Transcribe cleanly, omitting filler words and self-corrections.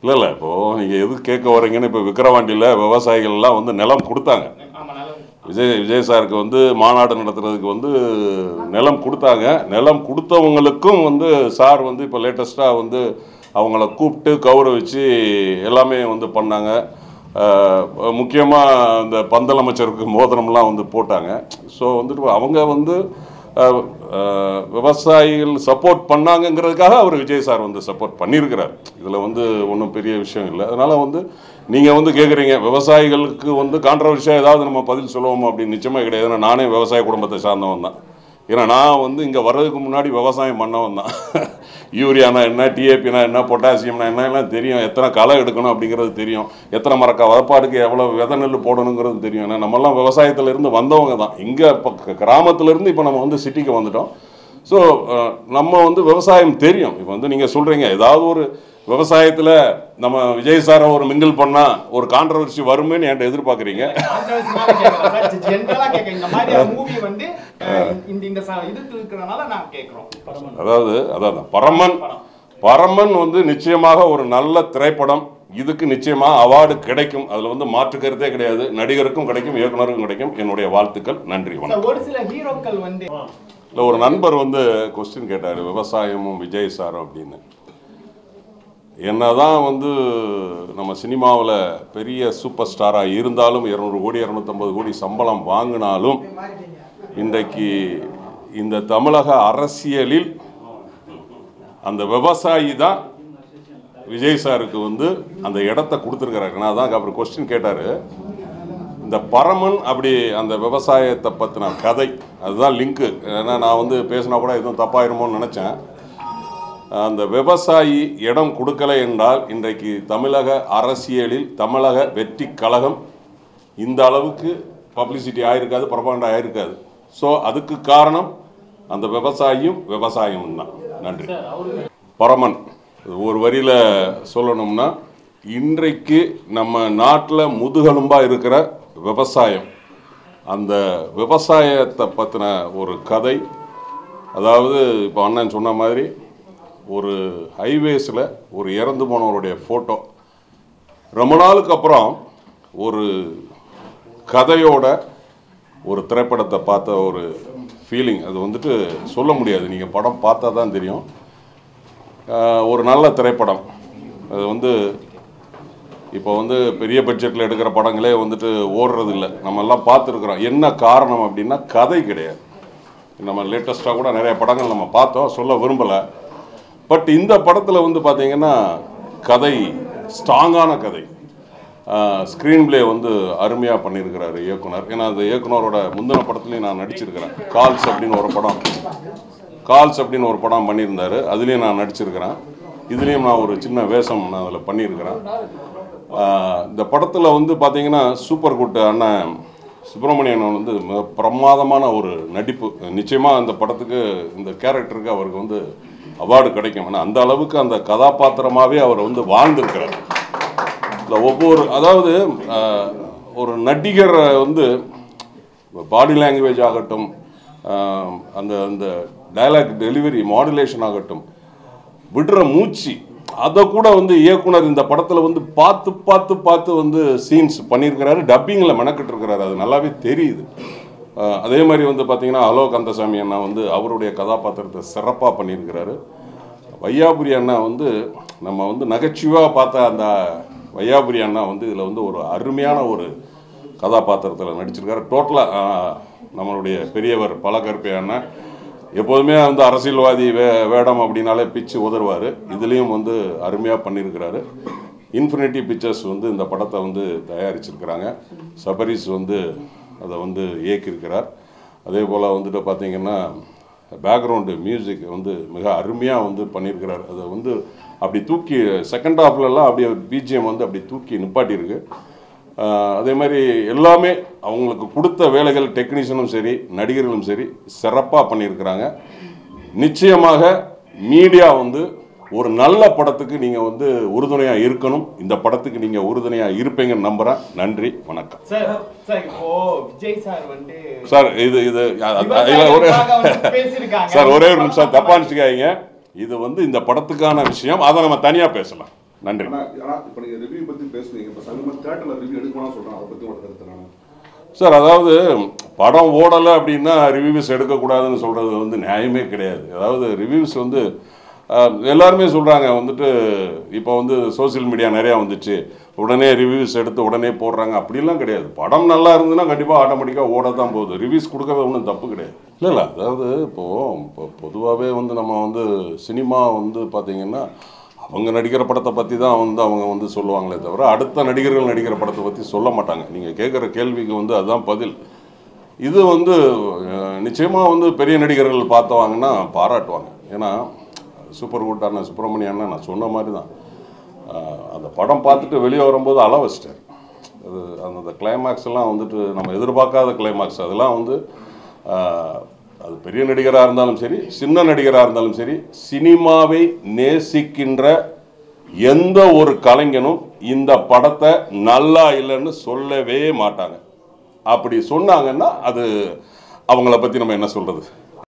இல்லை இல்லை, இப்போது நீங்கள் எது கேட்க வரீங்கன்னு, இப்போ விக்கிரவாண்டியில் விவசாயிகள்லாம் வந்து நிலம் கொடுத்தாங்க. விஜய் சாருக்கு வந்து மாநாடு நடத்துறதுக்கு வந்து நிலம் கொடுத்தாங்க. நிலம் கொடுத்தவங்களுக்கும் வந்து சார் வந்து இப்போ லேட்டஸ்ட்டாக வந்து அவங்கள கூப்பிட்டு கௌரவிச்சு எல்லாமே வந்து பண்ணாங்க. முக்கியமாக இந்த பந்தல் அமைச்சருக்கு மோதிரம்லாம் வந்து போட்டாங்க. ஸோ வந்துட்டு அவங்க வந்து விவசாயிகள் சப்போர்ட் பண்ணாங்கங்கிறதுக்காக அவர் விஜய் சார் வந்து சப்போர்ட் பண்ணியிருக்கிறார். இதில் வந்து ஒன்றும் பெரிய விஷயம் இல்லை. அதனால் வந்து நீங்கள் வந்து கேட்குறீங்க விவசாயிகளுக்கு வந்து கான்ட்ரவர்ஷியாக ஏதாவது நம்ம பதில் சொல்லுவோம் அப்படின்னு. நிச்சயமாக கிடையாது. ஏன்னா நானே விவசாய குடும்பத்தை சார்ந்தவன் தான். ஏன்னா நான் வந்து இங்கே வர்றதுக்கு முன்னாடி விவசாயம் பண்ணவன் தான். யூரியானா என்ன, டிஏபினா என்ன, பொட்டாசியம்னா என்ன எல்லாம் தெரியும். எத்தனை களை எடுக்கணும் அப்படிங்கிறது தெரியும். எத்தனை மரக்கா வதப்பாடுக்கு எவ்வளோ விதை நெல் போடணுங்கிறது தெரியும். ஏன்னா நம்மலாம் விவசாயத்திலேருந்து வந்தவங்க தான். இங்கே இப்போ கிராமத்துலேருந்து இப்போ நம்ம வந்து சிட்டிக்கு வந்துட்டோம். ஸோ நம்ம வந்து விவசாயம் தெரியும். இப்போ வந்து நீங்கள் சொல்கிறீங்க ஏதாவது ஒரு விவசாயத்தில் நம்ம விஜய் சாரை ஒரு மிங்கிள் பண்ணால் ஒரு கான்ட்ரவர்சி வருமேன்னு என்கிட்ட எதிர்பார்க்குறீங்க. அதாவது பரமன் வந்து நிச்சயமாக ஒரு நல்ல திரைப்படம். இதுக்கு நிச்சயமாக அவார்டு கிடைக்கும். அதில் வந்து மாற்று கருத்தே கிடையாது. நடிகருக்கும் கிடைக்கும், இயக்குனருக்கும் கிடைக்கும். என்னுடைய வாழ்த்துக்கள். நன்றி, வணக்கம். ஒரு சில ஹீரோக்கள் வந்து இல்லை, ஒரு நண்பர் வந்து கொஸ்டின் கேட்டார், விவசாயமும் விஜய் சாரும் அப்படின்னு. என்னதான் வந்து நம்ம சினிமாவில் பெரிய சூப்பர் ஸ்டாராக இருந்தாலும் 200 கோடி 250 கோடி சம்பளம் வாங்கினாலும் இன்றைக்கு இந்த தமிழக அரசியலில் அந்த விவசாயி தான் விஜய் சாருக்கு வந்து அந்த இடத்த கொடுத்துருக்கிறாரு. நான் தான் அப்புறம் கொஸ்டின் கேட்டார். இந்த பரமன் அப்படி அந்த விவசாயத்தை பற்றின கதை அதுதான் லிங்க்கு. ஏன்னா நான் வந்து பேசினா கூட எதுவும் தப்பாயிருமோன்னு நினச்சேன். அந்த விவசாயி இடம் கொடுக்கலை என்றால் இன்றைக்கு தமிழக அரசியலில் தமிழக வெற்றி கழகம் இந்த அளவுக்கு பப்ளிசிட்டி ஆகிருக்காது, ப்ரொபகண்டா ஆகிருக்காது. ஸோ அதுக்கு காரணம் அந்த விவசாயம் தான். நன்றி. பரமன் ஒரு வரியில் சொல்லணும்னா, இன்றைக்கு நம்ம நாட்டில் முதுகெலும்பாக இருக்கிற விவசாயம், அந்த விவசாயத்தை பற்றின ஒரு கதை. அதாவது இப்போ அண்ணன் சொன்ன மாதிரி ஒரு ஹைவேஸில் ஒரு இறந்து போனவருடைய ஃபோட்டோ ரொம்ப நாளுக்கு அப்புறம் ஒரு கதையோட ஒரு திரைப்படத்தை பார்த்த ஒரு ஃபீலிங் அது வந்துட்டு சொல்ல முடியாது. நீங்கள் படம் பார்த்தா தான் தெரியும். ஒரு நல்ல திரைப்படம். அது வந்து இப்போ வந்து பெரிய பட்ஜெட்டில் எடுக்கிற படங்களே வந்துட்டு ஓடுறது இல்லை. நம்மெல்லாம் பார்த்துருக்குறோம். என்ன காரணம் அப்படின்னா கதை கிடையாது. நம்ம லேட்டஸ்ட்டாக கூட நிறைய படங்கள் நம்ம பார்த்தோம், சொல்ல விரும்பலை. பட் இந்த படத்தில் வந்து பார்த்தீங்கன்னா கதை ஸ்ட்ராங்கான கதை. ஸ்க்ரீன் பிளே வந்து அருமையாக பண்ணியிருக்கிறாரு இயக்குனர். ஏன்னா அந்த இயக்குனரோட முந்தின படத்துலையும் நான் நடிச்சிருக்கிறேன். கால்ஸ் அப்படின்னு ஒரு படம் பண்ணியிருந்தார். அதுலேயும் நான் நடிச்சிருக்கிறேன். இதுலேயும் நான் ஒரு சின்ன வேஷம் நான் அதில் பண்ணியிருக்கிறேன். இந்த படத்தில் வந்து பார்த்தீங்கன்னா சூப்பர் குட் அண்ணன் சுப்பிரமணியன் வந்து மிக பிரமாதமான ஒரு நடிப்பு. நிச்சயமாக அந்த படத்துக்கு இந்த கேரக்டருக்கு அவருக்கு வந்து அவார்டு கிடைக்கும். ஆனால் அந்த அளவுக்கு அந்த கதாபாத்திரமாகவே அவர் வந்து வாழ்ந்திருக்கிறார். இல்லை ஒவ்வொரு அதாவது ஒரு நடிகரை வந்து பாடி லாங்குவேஜ் ஆகட்டும், அந்த அந்த டயலாக் டெலிவரி மாடுலேஷன் ஆகட்டும், விடுற மூச்சு, அதை கூட வந்து இயக்குனர் இந்த படத்தில் வந்து பார்த்து வந்து சீன்ஸ் பண்ணியிருக்கிறாரு. டப்பிங்கில் மெனக்கிட்டு இருக்கிறாரு. அது நல்லாவே தெரியுது. அதே மாதிரி வந்து பார்த்திங்கன்னா ஹலோ கந்தசாமி அண்ணா வந்து அவருடைய கதாபாத்திரத்தை சிறப்பாக பண்ணியிருக்கிறாரு. வையாபுரி அண்ணா வந்து நம்ம வந்து நகைச்சுவாக பார்த்த அந்த வையாபுரி அண்ணா வந்து இதில் வந்து ஒரு அருமையான ஒரு கதாபாத்திரத்தில் நடிச்சிருக்காரு. டோட்டலாக நம்மளுடைய பெரியவர் பலகற்பை அண்ணா எப்போதுமே வந்து அரசியல்வாதி வேடம் அப்படின்னாலே பிச்சு உதறுவார். இதுலேயும் வந்து அருமையாக பண்ணியிருக்கிறாரு. இன்ஃபினிட்டி பிக்சர்ஸ் வந்து இந்த படத்தை வந்து தயாரிச்சிருக்கிறாங்க. சபரிஸ் வந்து அதை வந்து இயக்கியிருக்கிறார். அதே போல் வந்துட்டு பார்த்திங்கன்னா பேக்ரவுண்டு மியூசிக் வந்து மிக அருமையாக வந்து பண்ணியிருக்கிறார். அதை வந்து அப்படி தூக்கி செகண்ட் ஹாஃப்லலாம் அப்படியே பிஜிஎம் வந்து அப்படி தூக்கி நிப்பாட்டியிருக்கு. அதே மாதிரி எல்லாமே அவங்களுக்கு கொடுத்த வேலைகள் டெக்னீஷியனும் சரி நடிகர்களும் சரி சிறப்பாக பண்ணியிருக்கிறாங்க. நிச்சயமாக மீடியா வந்து ஒரு நல்ல படத்துக்கு நீங்கள் வந்து உறுதுணையாக இருக்கணும். இந்த படத்துக்கு நீங்கள் உறுதுணையாக இருப்பீங்கன்னு நம்புகிறேன். நன்றி, வணக்கம். சார் ஒரே ஒரு நிமிஷம் தப்பா நினச்சிக்காதீங்க. இது வந்து இந்த படத்துக்கான விஷயம். அதை நம்ம தனியாக பேசலாம். நன்றி. இப்போ நீங்கள் ரிவ்யூ பற்றி பேசுனீங்க, இப்போ சமீபத்தில் தேட்டரில் ரிவ்யூ எடுக்கணும்னு சொல்கிறேன், அதை பற்றி ஒரு கருத்து நான் சார், அதாவது படம் ஓடலை அப்படின்னா ரிவ்யூஸ் எடுக்கக்கூடாதுன்னு சொல்கிறது வந்து நியாயமே கிடையாது. அதாவது ரிவ்யூஸ் வந்து எல்லாருமே சொல்கிறாங்க வந்துட்டு இப்போ வந்து சோசியல் மீடியா நிறையா வந்துச்சு, உடனே ரிவ்யூஸ் எடுத்து உடனே போடுறாங்க. அப்படிலாம் கிடையாது. படம் நல்லா இருந்ததுன்னா கண்டிப்பாக ஆட்டோமேட்டிக்காக ஓட தான் போகுது. ரிவ்யூஸ் கொடுக்கறது ஒன்றும் தப்பு கிடையாது. இல்லை அதாவது இப்போது பொதுவாகவே வந்து நம்ம வந்து சினிமா வந்து பார்த்திங்கன்னா அவங்க நடிக்கிற படத்தை பற்றி தான் வந்து அவங்க வந்து சொல்லுவாங்களே தவிர அடுத்த நடிகர்கள் நடிக்கிற படத்தை பற்றி சொல்ல மாட்டாங்க. நீங்கள் கேட்குற கேள்விக்கு வந்து அதுதான் பதில். இது வந்து நிச்சயமாக வந்து பெரிய நடிகர்கள் பார்த்தவாங்கன்னா பாராட்டுவாங்க. ஏன்னா சூப்பர் குட் அண்ணா சுப்பிரமணிய அண்ணா நான் சொன்ன மாதிரி தான் அந்த படம் பார்த்துட்டு வெளியே வரும்போது அள வச்சிட்டார். அது அந்த கிளைமேக்ஸ் எல்லாம் வந்துட்டு நம்ம எதிர்பார்க்காத கிளைமேக்ஸ். அதெல்லாம் வந்து அது பெரிய நடிகராக இருந்தாலும் சரி, சின்ன நடிகராக இருந்தாலும் சரி, சினிமாவை நேசிக்கின்ற எந்த ஒரு கலைஞனும் இந்த படத்தை நல்லா இல்லைன்னு சொல்லவே மாட்டாங்க. அப்படி சொன்னாங்கன்னா அது அவங்கள பற்றி நம்ம என்ன சொல்கிறது?